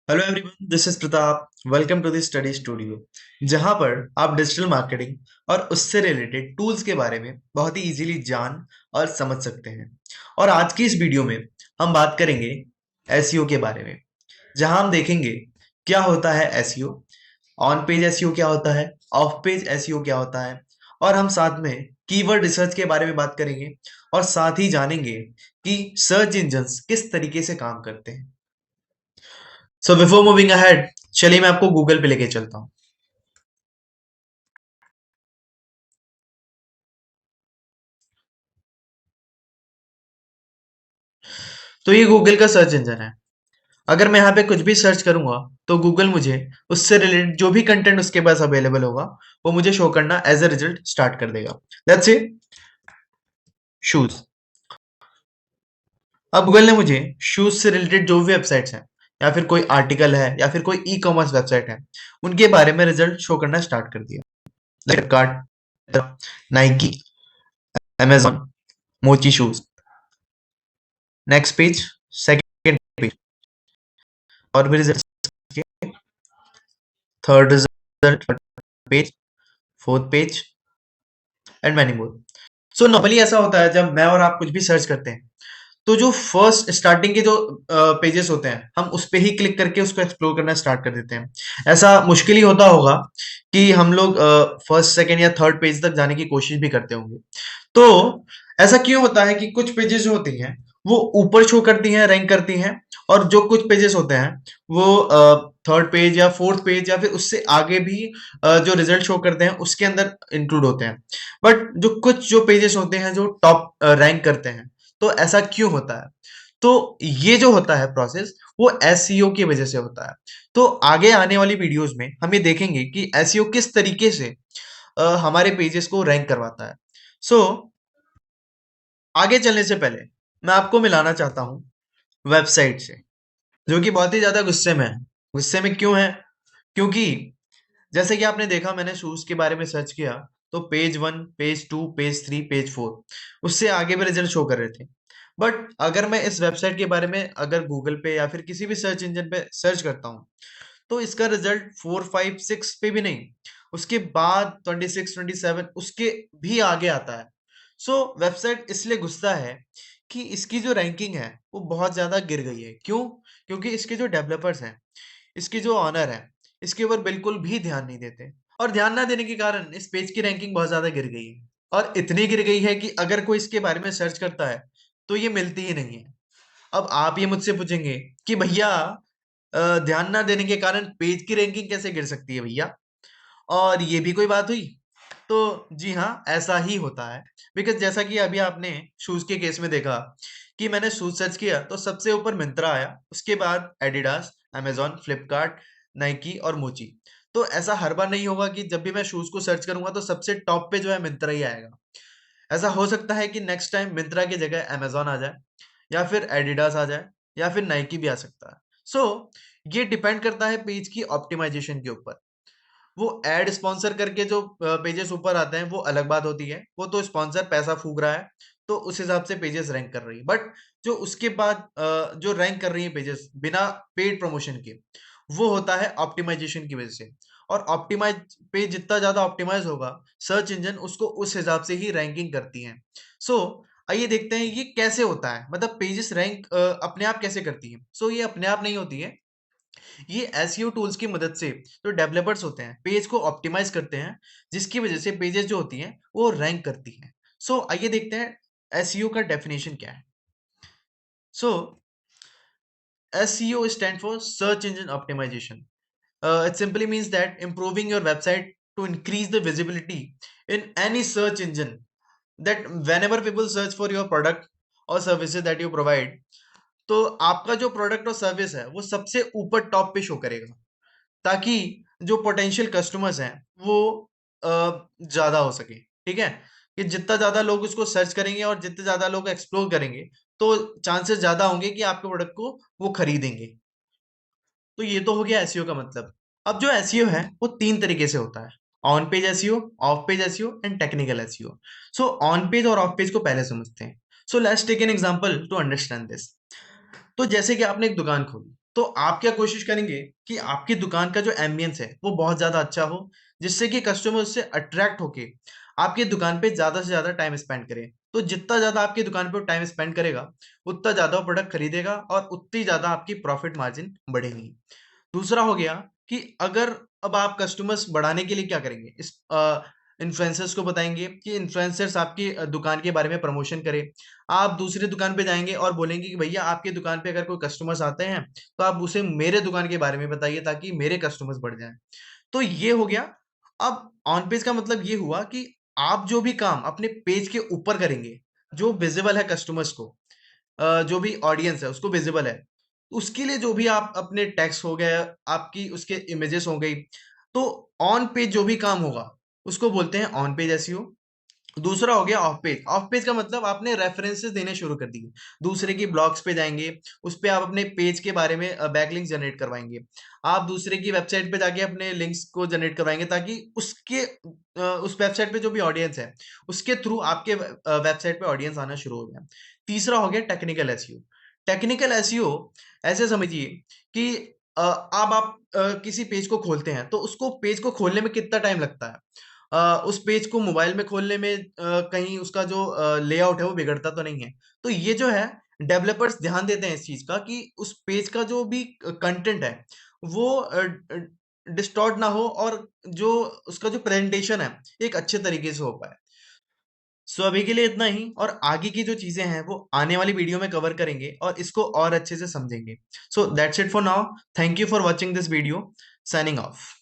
Hello everyone, this is Pratap. Welcome to the study studio, जहां पर आप डिजिटल मार्केटिंग और उससे रिलेटेड टूल्स के बारे में बहुत ही इजीली जान और समझ सकते हैं। और आज की इस वीडियो में हम बात करेंगे एसईओ के बारे में, जहां हम देखेंगे क्या होता है एसईओ, ऑन पेज एसईओ क्या होता है, ऑफ पेज एसईओ क्या होता है, और हम साथ में कीवर्ड रिसर्च के बारे में बात करेंगे और साथ ही जानेंगे कि सर्च इंजन्स किस तरीके से काम करते हैं। सो बिफोर मूविंग अहेड, चलिए मैं आपको गूगल पे लेके चलता हूँ। तो ये गूगल का सर्च इंजन है। अगर मैं यहाँ पे कुछ भी सर्च करूंगा तो गूगल मुझे उससे रिलेटेड जो भी कंटेंट उसके पास अवेलेबल होगा वो मुझे शो करना एज अ रिजल्ट स्टार्ट कर देगा। Let's say shoes. अब गूगल ने मुझे शूज से रिलेटेड जो भी वेबसाइट्स हैं या फिर कोई आर्टिकल है या फिर कोई ई कॉमर्स वेबसाइट है उनके बारे में रिजल्ट शो करना स्टार्ट कर दिया। फ्लिपकार्ट, नाइकी, अमेजॉन, मोची shoes. Next page, second page, और भी रिजल्ट के third result page, fourth page and many more. So normally ऐसा होता है जब मैं और आप कुछ भी सर्च करते हैं तो जो फर्स्ट स्टार्टिंग के जो पेजेस होते हैं हम उस पे ही क्लिक करके उसको एक्सप्लोर करना स्टार्ट कर देते हैं। ऐसा मुश्किल ही होता होगा कि हम लोग फर्स्ट सेकंड या थर्ड पेज तक जाने की कोशिश भी करते होंगे। तो ऐसा क्यों होता है कि कुछ पेजेस जो होती हैं वो ऊपर शो करती हैं, रैंक करती हैं, और जो कुछ पेजेस होते हैं वो थर्ड पेज या फोर्थ पेज या फिर उससे आगे भी जो रिजल्ट शो करते हैं उसके अंदर इंक्लूड होते हैं। बट जो कुछ जो पेजेस होते हैं जो टॉप रैंक करते हैं, तो ऐसा क्यों होता है? तो ये जो होता है प्रोसेस वो एसईओ की वजह से होता है। तो आगे आने वाली वीडियोस में हम ये देखेंगे कि एसईओ किस तरीके से हमारे पेजेस को रैंक करवाता है। सो आगे चलने से पहले मैं आपको मिलाना चाहता हूँ वेबसाइट से, जो कि बहुत ही ज्यादा गुस्से में है। गुस्से में क्यों है? क्योंकि जैसे कि आपने देखा, मैंने शूज के बारे में सर्च किया तो page one, page two, page three, page four, उससे आगे भी रिजल्ट शो कर रहे थे। बट अगर मैं इस वेबसाइट के बारे में अगर गूगल पे या फिर किसी भी सर्च इंजन पे सर्च करता हूँ तो इसका रिजल्ट फोर फाइव सिक्स पे भी नहीं, उसके बाद 26 27 उसके भी आगे आता है। सो वेबसाइट इसलिए गुस्सा है कि इसकी जो रैंकिंग है वो बहुत ज्यादा गिर गई है। क्यों? क्योंकि इसके जो डेवलपर्स हैं, इसके जो ऑनर है, इसके ऊपर बिल्कुल भी ध्यान नहीं देते, और ध्यान ना देने के कारण इस पेज की रैंकिंग बहुत ज्यादा गिर गई है। और इतनी गिर गई है कि अगर कोई इसके बारे में सर्च करता है तो ये मिलती ही नहीं है। अब आप ये मुझसे पूछेंगे कि भैया ध्यान ना देने के कारण पेज की रैंकिंग कैसे गिर सकती है भैया, और ये भी कोई बात हुई? तो जी हाँ, ऐसा ही होता है। बिकॉज जैसा कि अभी आपने शूज के केस में देखा कि मैंने शूज सर्च किया तो सबसे ऊपर मिंत्रा आया, उसके बाद एडिडास, अमेजॉन, फ्लिपकार्ट, नाइकी और मोची। तो ऐसा हर बार नहीं होगा कि जब भी मैं शूज को सर्च करूंगा तो सबसे टॉप पे जो है मिंत्रा ही आएगा। ऐसा हो सकता है कि नेक्स्ट टाइम मिंत्रा की जगह अमेजॉन आ जाए, या फिर एडिडास आ जाए, या फिर नाइकी भी आ सकता है। सो ये डिपेंड करता है पेज की ऑप्टिमाइजेशन के ऊपर। वो एड स्पॉन्सर करके जो पेजेस ऊपर आते हैं वो अलग बात होती है, वो तो स्पॉन्सर पैसा फूक रहा है तो उस हिसाब से पेजेस रैंक कर रही है। बट जो उसके बाद जो रैंक कर रही है पेजेस बिना पेड प्रमोशन के, वो होता है ऑप्टिमाइजेशन की वजह से। और ऑप्टिमाइज पेज जितना ज्यादा ऑप्टिमाइज होगा, सर्च इंजन उसको उस हिसाब से ही रैंकिंग करती है। सो आइए देखते हैं ये कैसे होता है, मतलब पेजेस रैंक अपने आप कैसे करती है। सो ये अपने आप नहीं होती है, ये एसईओ टूल्स की मदद से जो डेवलपर्स होते हैं पेज को ऑप्टिमाइज करते हैं, जिसकी वजह से पेजेस जो होती हैं वो रैंक करती हैं। सो आइए देखते हैं एसईओ का डेफिनेशन क्या है। सो SEO stand for search engine optimization. It simply means that improving your website to increase the visibility in any search engine, that whenever people search for your product or services that you provide, तो आपका जो product और service है वो सबसे ऊपर top पे show करेगा, ताकि जो पोटेंशियल कस्टमर्स हैं वो ज्यादा हो सके। ठीक है? कि जितना ज्यादा लोग उसको सर्च करेंगे और जितने ज्यादा लोग एक्सप्लोर करेंगे तो चांसेस ज्यादा होंगे कि आपके प्रोडक्ट को वो खरीदेंगे। तो ये तो हो गया एसईओ का मतलब। अब जो एसईओ है वो तीन तरीके से होता है: on page SEO, off page SEO and technical SEO. So on page और ऑफ पेज को पहले समझते हैं। So let's take an example to understand this. तो जैसे कि आपने एक दुकान खोली, तो आप क्या कोशिश करेंगे कि आपकी दुकान का जो एम्बियंस है वो बहुत ज्यादा अच्छा हो, जिससे कि कस्टमर उससे अट्रैक्ट होके आपकी दुकान पे ज्यादा से ज्यादा टाइम स्पेंड करे। तो जितना ज्यादा आपकी दुकान पे टाइम स्पेंड करेगा, उतना ज्यादा वो प्रोडक्ट खरीदेगा और उतनी ज्यादा आपकी प्रॉफिट मार्जिन बढ़ेगी। दूसरा हो गया कि अगर अब आप कस्टमर्स बढ़ाने के लिए क्या करेंगे, इस इन्फ्लुएंसर्स को बताएंगे कि इन्फ्लुएंसर्स आपकी दुकान के बारे में प्रमोशन करें। आप दूसरी दुकान पे जाएंगे और बोलेंगे कि भैया आपकी दुकान पे अगर कोई कस्टमर्स आते हैं तो आप उसे मेरे दुकान के बारे में बताइए ताकि मेरे कस्टमर्स बढ़ जाएं। तो ये हो गया। अब ऑन पेज का मतलब ये हुआ कि आप जो भी काम अपने पेज के ऊपर करेंगे, जो विजिबल है कस्टमर्स को, जो भी ऑडियंस है उसको विजिबल है, उसके लिए जो भी आप अपने टेक्स्ट हो गए, आपकी उसके इमेजेस हो गई, तो ऑन पेज जो भी काम होगा उसको बोलते हैं ऑन पेज एसईओ। दूसरा हो गया ऑफ पेज। ऑफ पेज का मतलब आपने रेफरेंसेस देने शुरू कर दिए, दूसरे की ब्लॉग्स पे जाएंगे, उस पे आप अपने पेज के बारे में बैकलिंक्स जनरेट करवाएंगे। आप दूसरे की वेबसाइट पे जाके अपने लिंक्स को जनरेट करवाएंगे ताकि उसके उस वेबसाइट पे जो भी ऑडियंस है उसके थ्रू आपके वेबसाइट पे ऑडियंस आना शुरू हो जाए। तीसरा हो गया टेक्निकल एसईओ। टेक्निकल एसईओ ऐसे समझिए कि अब आप किसी पेज को खोलते हैं तो उसको पेज को खोलने में कितना टाइम लगता है। उस पेज को मोबाइल में खोलने में कहीं उसका जो लेआउट है वो बिगड़ता तो नहीं है। तो ये जो है, डेवलपर्स ध्यान देते हैं इस चीज का कि उस पेज का जो भी कंटेंट है वो डिस्टॉर्ट ना हो और जो उसका जो प्रेजेंटेशन है एक अच्छे तरीके से हो पाए। सो अभी के लिए इतना ही, और आगे की जो चीजें हैं वो आने वाली वीडियो में कवर करेंगे और इसको और अच्छे से समझेंगे। So that's it for now. Thank you for watching this video. Signing off.